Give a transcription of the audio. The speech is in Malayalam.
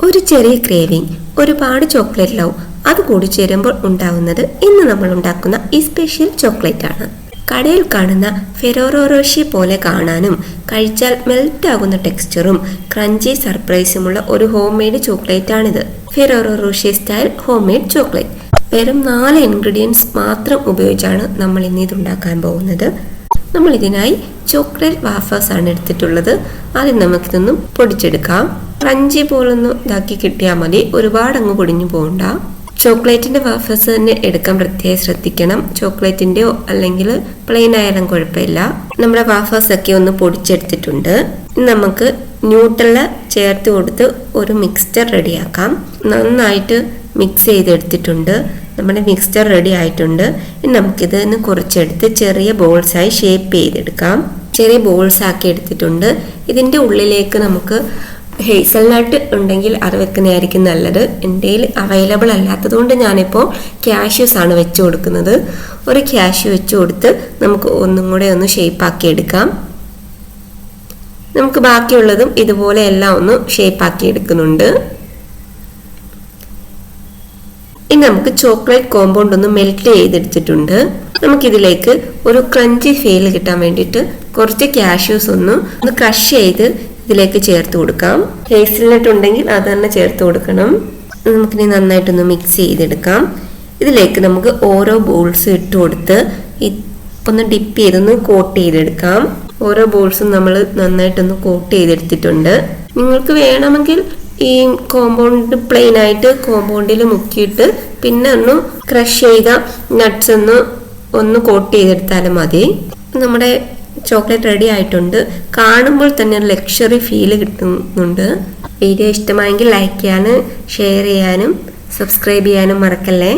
ഒരു ചെറിയ ക്രേവിംഗ്, ഒരുപാട് ചോക്ലേറ്റ് ലവ്, അത് കൂടി ചേരുമ്പോൾ ഉണ്ടാവുന്നത് ഇന്ന് നമ്മൾ ഉണ്ടാക്കുന്ന ഈ സ്പെഷ്യൽ ചോക്ലേറ്റ് ആണ്. കടയിൽ കാണുന്ന ഫെറോറോ റോഷർ പോലെ കാണാനും കഴിച്ചാൽ മെൽറ്റ് ആകുന്ന ടെക്സ്ചറും ക്രഞ്ചി സർപ്രൈസുമുള്ള ഒരു ഹോം മെയ്ഡ് ചോക്ലേറ്റ് ആണിത്. Ferrero Rocher style homemade chocolate. വെറും 4 ഇൻഗ്രീഡിയൻസ് മാത്രം ഉപയോഗിച്ചാണ് നമ്മൾ ഇന്ന് ഇത് ഉണ്ടാക്കാൻ പോകുന്നത്. നമ്മൾ ഇതിനായി ചോക്ലേറ്റ് വാഫേഴ്സ് ആണ് എടുത്തിട്ടുള്ളത്. ആദ്യം നമുക്കിതൊന്നും പൊടിച്ചെടുക്കാം. ക്രഞ്ചി പോലൊന്ന് ഇതാക്കി കിട്ടിയാൽ മതി, ഒരുപാട് അങ്ങ് പൊടിഞ്ഞു പോകണ്ട. ചോക്ലേറ്റിന്റെ വാഫേഴ്സ് തന്നെ എടുക്കാൻ പ്രത്യേകം ശ്രദ്ധിക്കണം. ചോക്ലേറ്റിന്റെയോ അല്ലെങ്കിൽ പ്ലെയിൻ ആയാലും കുഴപ്പമില്ല. നമ്മുടെ വാഫേഴ്സ് ഒക്കെ ഒന്ന് പൊടിച്ചെടുത്തിട്ടുണ്ട്. നമുക്ക് ന്യൂട്ടെല്ല ചേർത്ത് കൊടുത്ത് ഒരു മിക്സ്ചർ റെഡിയാക്കാം. നന്നായിട്ട് മിക്സ് ചെയ്തെടുത്തിട്ടുണ്ട്. നമ്മുടെ മിക്സ്ചർ റെഡി ആയിട്ടുണ്ട്. ഇനി നമുക്കിതിന് കുറച്ചെടുത്ത് ചെറിയ ബോൾസായി ഷേപ്പ് ചെയ്തെടുക്കാം. ചെറിയ ബോൾസ് ആക്കി എടുത്തിട്ടുണ്ട്. ഇതിൻ്റെ ഉള്ളിലേക്ക് നമുക്ക് ഹേസൽനട്ട് ഉണ്ടെങ്കിൽ അത് വെക്കുന്നതായിരിക്കും നല്ലത്. എൻ്റെ കയ്യിൽ അവൈലബിൾ അല്ലാത്തതുകൊണ്ട് ഞാനിപ്പോൾ ക്യാഷ്യൂസ് ആണ് വെച്ച് കൊടുക്കുന്നത്. ഒരു ക്യാഷ്യൂ വെച്ച് കൊടുത്ത് നമുക്ക് ഒന്നും കൂടെ ഒന്ന് ഷേപ്പാക്കി എടുക്കാം. നമുക്ക് ബാക്കിയുള്ളതും ഇതുപോലെ എല്ലാം ഒന്ന് ഷേപ്പാക്കി എടുക്കുന്നുണ്ട്. ഇനി നമുക്ക് ചോക്ലേറ്റ് കോമ്പൗണ്ട് ഒന്ന് മെൽറ്റ് ചെയ്തെടുത്തിട്ടുണ്ട്. നമുക്കിതിലേക്ക് ഒരു ക്രഞ്ചി ഫീൽ കിട്ടാൻ വേണ്ടിയിട്ട് കുറച്ച് ക്യാഷ്യൂസ് ഒന്ന് ക്രഷ് ചെയ്ത് ഇതിലേക്ക് ചേർത്ത് കൊടുക്കാം. ഹേസൽനട്ട് ഉണ്ടെങ്കിൽ അത് തന്നെ ചേർത്ത് കൊടുക്കണം. നമുക്കിനി നന്നായിട്ടൊന്ന് മിക്സ് ചെയ്തെടുക്കാം. ഇതിലേക്ക് നമുക്ക് ഓരോ ബോൾസും ഇട്ട് കൊടുത്ത് ഒന്ന് ഡിപ്പ് ചെയ്തൊന്ന് കോട്ട് ചെയ്തെടുക്കാം. ഓരോ ബോൾസും നമ്മൾ നന്നായിട്ടൊന്ന് കോട്ട് ചെയ്തെടുത്തിട്ടുണ്ട്. നിങ്ങൾക്ക് വേണമെങ്കിൽ ഈ കോമ്പൗണ്ട് പ്ലെയിൻ ആയിട്ട് കോമ്പൗണ്ടിൽ മുക്കിയിട്ട് പിന്നെ ഒന്ന് ക്രഷ് ചെയ്ത നട്ട്സ് ഒന്ന് കോട്ട് ചെയ്തെടുത്താലും മതി. നമ്മുടെ ചോക്ലേറ്റ് റെഡി ആയിട്ടുണ്ട്. കാണുമ്പോൾ തന്നെ ഒരു ലക്ഷറി ഫീല് കിട്ടുന്നുണ്ട്. വീഡിയോ ഇഷ്ടമായെങ്കിൽ ലൈക്ക് ചെയ്യാനും ഷെയർ ചെയ്യാനും സബ്സ്ക്രൈബ് ചെയ്യാനും മറക്കല്ലേ.